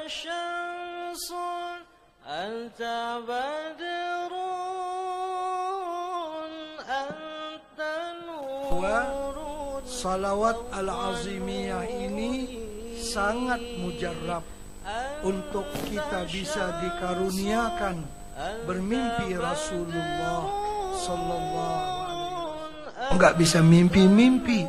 شمس أنت بدر أنت نور. Salawat al-azimiyah ini sangat mujarrab untuk kita bisa dikaruniakan bermimpi Rasulullah sallallahu alaihi wasallam. Enggak bisa mimpi-mimpi.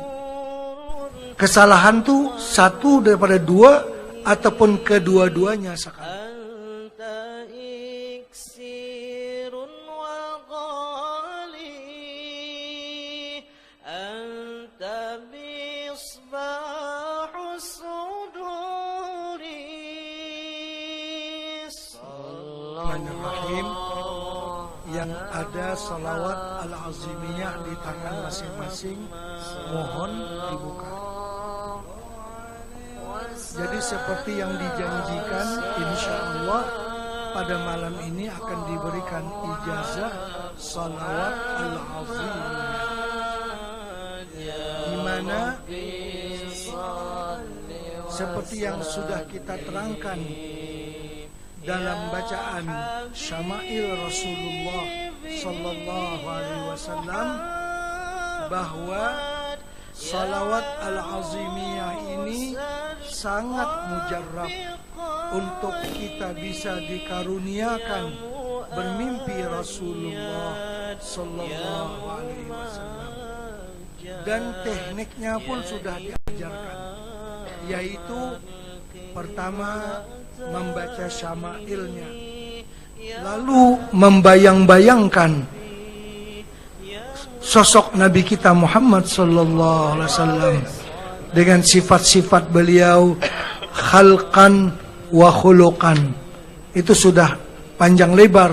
Kesalahan tuh satu daripada dua ataupun kedua-duanya sekali. Bismillahirrahmanirrahim. Yang ada salawat al-azimiyah di tangan masing-masing, mohon dibuka. Jadi seperti yang dijanjikan, insya Allah pada malam ini akan diberikan ijazah salawat al-azimiyah, di mana seperti yang sudah kita terangkan dalam bacaan Syama'il Rasulullah sallallahu alaihi wasallam, bahwa salawat al-azimiyah ini sangat mujarrab untuk kita bisa dikaruniakan bermimpi Rasulullah sallallahu alaihi wasallam. Dan tekniknya pun sudah diajarkan, yaitu pertama membaca syama'ilnya, lalu membayang-bayangkan sosok Nabi kita Muhammad sallallahu alaihi wasallam dengan sifat-sifat beliau, khalqan wa khuluqan. Itu sudah panjang lebar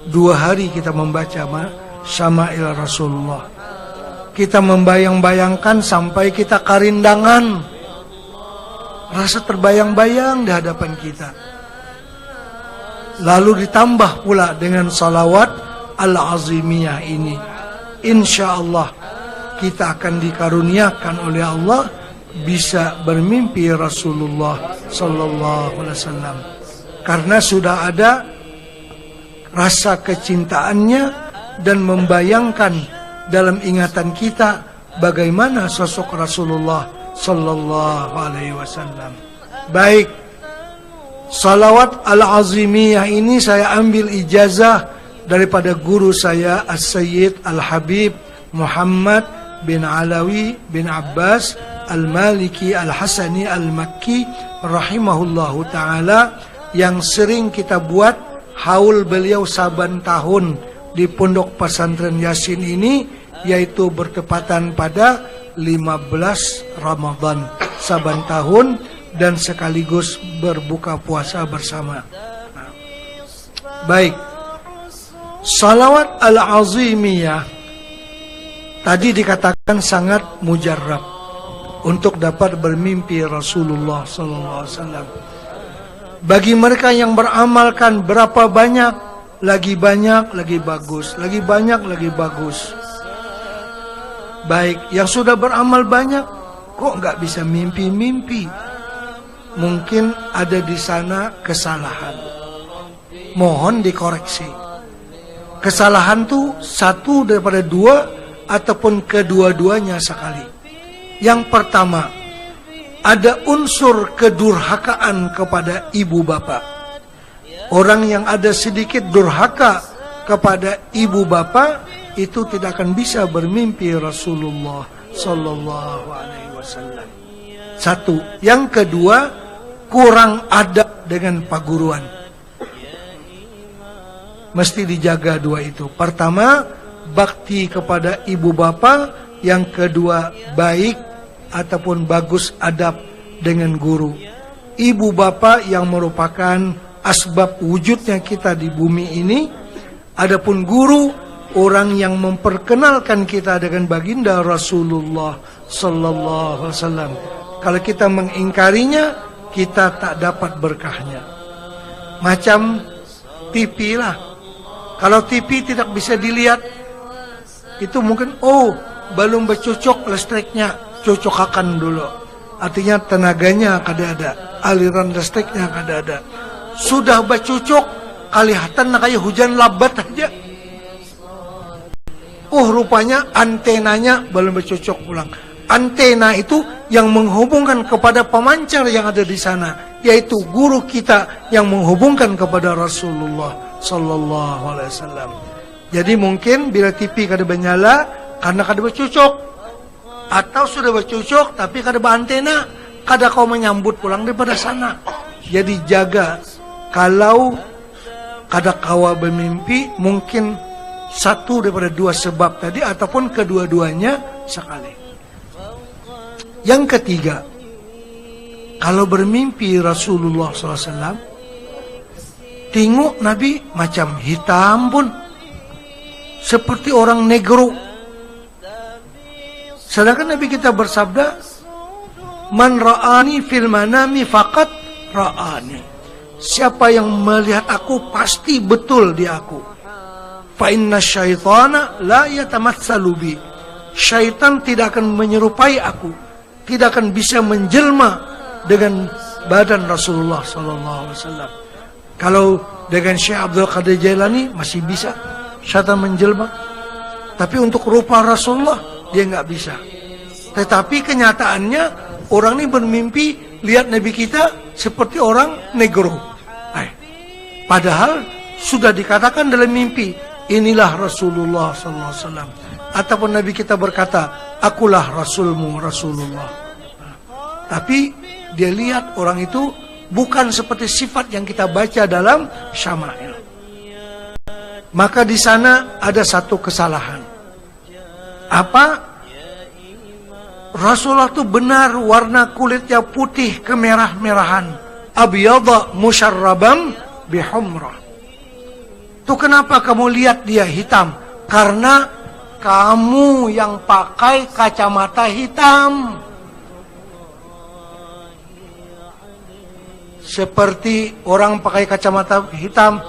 2 hari kita membaca syama'il Rasulullah. Kita membayang-bayangkan sampai kita karindangan, rasa terbayang-bayang di hadapan kita. Lalu ditambah pula dengan salawat al-azimiyah ini, insya Allah kita akan dikaruniakan oleh Allah bisa bermimpi Rasulullah sallallahu alaihi wasallam, karena sudah ada rasa kecintaannya dan membayangkan dalam ingatan kita bagaimana sosok Rasulullah sallallahu alaihi wasallam. Baik, salawat al-azimiyah ini saya ambil ijazah daripada guru saya As-Sayyid Al-Habib Muhammad bin Alawi bin Abbas Al-Maliki Al-Hasani Al-Makki rahimahullahu ta'ala, yang sering kita buat haul beliau saban tahun di Pondok Pesantren Yasin ini, yaitu bertepatan pada 15 Ramadan saban tahun dan sekaligus berbuka puasa bersama. Baik, salawat al-azimiyah tadi dikatakan sangat mujarrab untuk dapat bermimpi Rasulullah SAW. Bagi mereka yang beramalkan berapa banyak, lagi banyak, lagi bagus, lagi banyak, lagi bagus. Baik, yang sudah beramal banyak, kok nggak bisa mimpi-mimpi? Mungkin ada di sana kesalahan. Mohon dikoreksi. Kesalahan tuh satu daripada dua ataupun kedua-duanya sekali. Yang pertama, ada unsur kedurhakaan kepada ibu bapak. Orang yang ada sedikit durhaka kepada ibu bapak itu tidak akan bisa bermimpi Rasulullah sallallahu alaihi wasallam. Satu, yang kedua, kurang adab dengan paguruan. Mesti dijaga dua itu. Pertama, bakti kepada ibu bapa. Yang kedua, baik ataupun bagus adab dengan guru. Ibu bapa yang merupakan asbab wujudnya kita di bumi ini. Adapun guru, orang yang memperkenalkan kita dengan baginda Rasulullah sallallahu alaihi wasallam. Kalau kita mengingkarinya, kita tak dapat berkahnya. Macam TV lah. Kalau TV tidak bisa dilihat, itu mungkin belum bercocok listriknya, cocokakan dulu. artinya tenaganya kada ada, aliran listriknya kada ada. Sudah bercucuk, kelihatan kayak hujan labat aja. Rupanya antenanya belum bercucuk pulang. Antena itu yang menghubungkan kepada pemancar yang ada di sana, yaitu guru kita yang menghubungkan kepada Rasulullah Sallallahu Alaihi Wasallam. Jadi mungkin bila TV kada menyala karena kada bercucuk, atau sudah bercucuk tapi kada berantena, kada kau menyambut pulang daripada sana. Jadi jaga, kalau kada kawa bermimpi, mungkin satu daripada dua sebab tadi ataupun kedua-duanya sekali. Yang ketiga, kalau bermimpi Rasulullah SAW, tengok Nabi macam hitam pun, seperti orang negro. Sedangkan Nabi kita bersabda, man ra'ani fil manami faqat ra'ani. Siapa yang melihat aku pasti betul dia aku. Fa inna syaitana la yatamatsalu bi. Syaitan tidak akan menyerupai aku, tidak akan bisa menjelma dengan badan Rasulullah sallallahu alaihi wasallam. Kalau dengan Syekh Abdul Qadir Jailani masih bisa syaitan menjelma, tapi untuk rupa Rasulullah dia nggak bisa. Tetapi kenyataannya orang ini bermimpi lihat Nabi kita seperti orang negro. Padahal sudah dikatakan dalam mimpi, inilah Rasulullah sallallahu alaihi wasallam. Ataupun Nabi kita berkata, akulah Rasulmu Rasulullah. Tapi dia lihat orang itu bukan seperti sifat yang kita baca dalam Syama'il. Maka di sana ada satu kesalahan. Apa? Rasulullah itu benar warna kulitnya putih kemerah-merahan. Abyadha musyarrabam bihumrah. Itu kenapa kamu lihat dia hitam? Karena kamu yang pakai kacamata hitam. Seperti orang pakai kacamata hitam,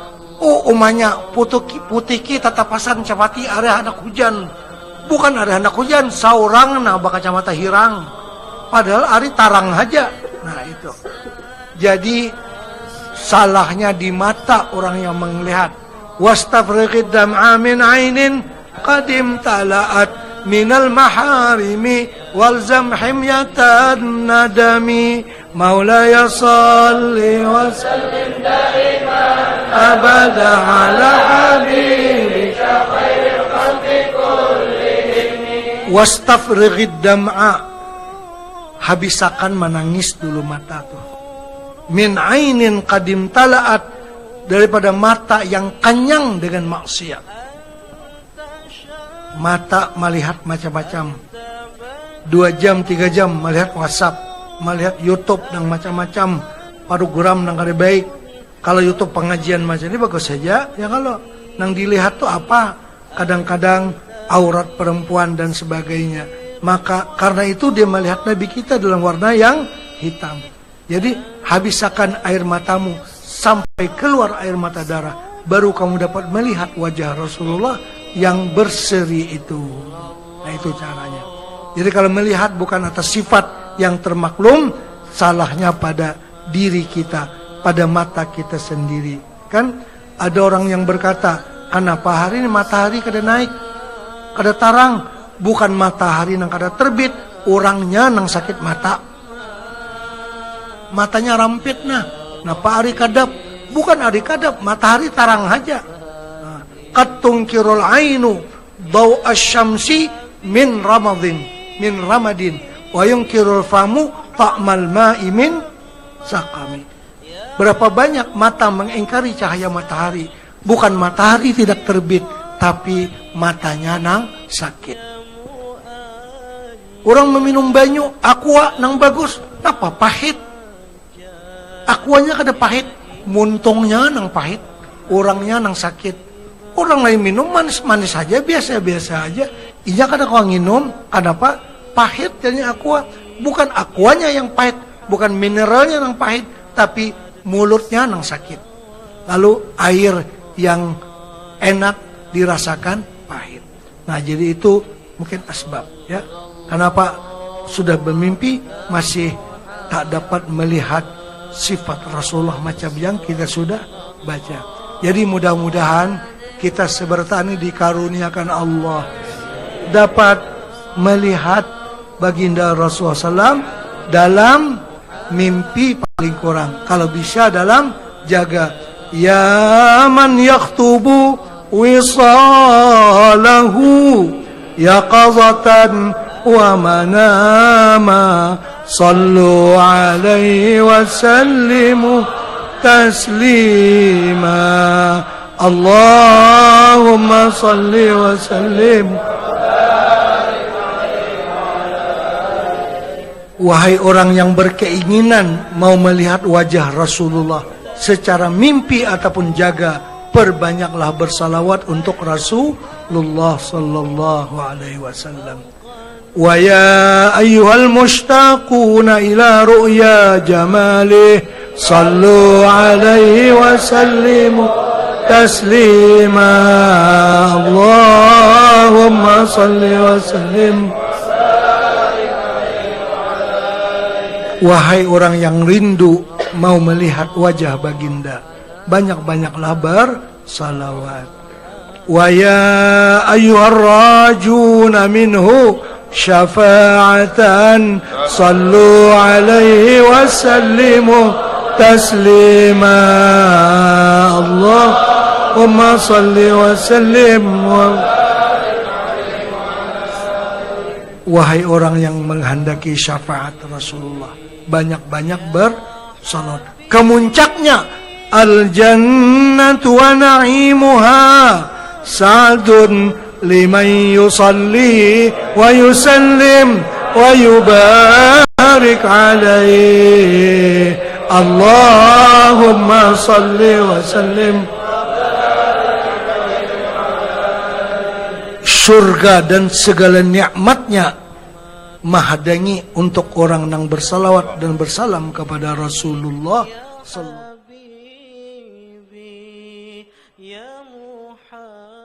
umanya putih kita tapasan capati ada anak hujan. Bukan ada anak hujan, saurang nah kacamata hirang. Padahal ari tarang aja. Nah itu. Jadi salahnya di mata orang yang melihat. Wastafriqid dam'a min 'ainin qadim tala'at minal maharimi walzam himyatan nadami. Maulaya salli wa sallim daiman abada ala habibika khairil khalqi kullihim. Wastafriqid dam'a, habisakan menangis dulu mata tuh. Min 'ainin qadim tala'at, daripada mata yang kenyang dengan maksiat. Mata melihat macam-macam, 2 jam 3 jam melihat WhatsApp, melihat YouTube dan macam-macam program yang kada baik. Kalau YouTube pengajian macam ini bagus saja, ya kalau nang dilihat tuh apa, kadang-kadang aurat perempuan dan sebagainya. Maka karena itu dia melihat Nabi kita dalam warna yang hitam. Jadi habiskan air matamu sampai keluar air mata darah, baru kamu dapat melihat wajah Rasulullah yang berseri itu. Nah itu caranya. Jadi kalau melihat bukan atas sifat yang termaklum, salahnya pada diri kita, pada mata kita sendiri. Kan ada orang yang berkata, kenapa hari ini matahari kada naik, kada tarang? Bukan matahari nang kada terbit, orangnya nang sakit mata. Matanya rampit nah. Napa ari kadap? Bukan ari kadap, matahari tarang aja. Katungkirul ainu daw asyamsi min ramadin wa yungkirul famu ta'mal ma'i min saqami. Berapa banyak mata mengingkari cahaya matahari. Bukan matahari tidak terbit, tapi matanya nang sakit. Orang meminum banyu aqua nang bagus, apa pahit? Akuanya kada pahit, muntungnya nang pahit, orangnya nang sakit. Orang lain minum manis-manis saja, biasa-biasa aja. Iya kada kau minum, kenapa? Pahit jadinya aqua. Bukan akuanya yang pahit, bukan mineralnya yang pahit, tapi mulutnya nang sakit. Lalu air yang enak dirasakan pahit. Nah jadi itu mungkin asbab ya. Kenapa sudah bermimpi masih tak dapat melihat sifat Rasulullah macam yang kita sudah baca. Jadi mudah-mudahan kita sebertani dikaruniakan Allah dapat melihat baginda Rasulullah SAW dalam mimpi paling kurang, kalau bisa dalam jaga. Ya man yakhtubu wisalahu yaqazatan wa manama sallu alaihi wa sallimu taslima. Allahumma salli wa sallim. Wahai orang yang berkeinginan mau melihat wajah Rasulullah secara mimpi ataupun jaga, perbanyaklah bersalawat untuk Rasulullah sallallahu alaihi wasallam. Wa ya ayyuhal mushtaquna ila ru'ya jamalih sallu alaihi wa sallimu taslima. Allahumma salli wa sallim. Wahai orang yang rindu mau melihat wajah baginda, banyak-banyaklah bersalawat. Wa ya ayyuhar rajuna minhu syafa'atan sallu alaihi wa sallimu taslima. Allahumma salli wa sallim. Wahai orang yang menghendaki syafaat Rasulullah, banyak-banyak bersalawat. Kemuncaknya al-jannatu wa na'imuha sa'dun liman yusalli wa yusallim wa yubarik alaihi. Allahumma salli wa sallim. Surga dan segala nikmatnya mahadangi untuk orang yang bersalawat dan bersalam kepada Rasulullah sallallahu alaihi wasallam.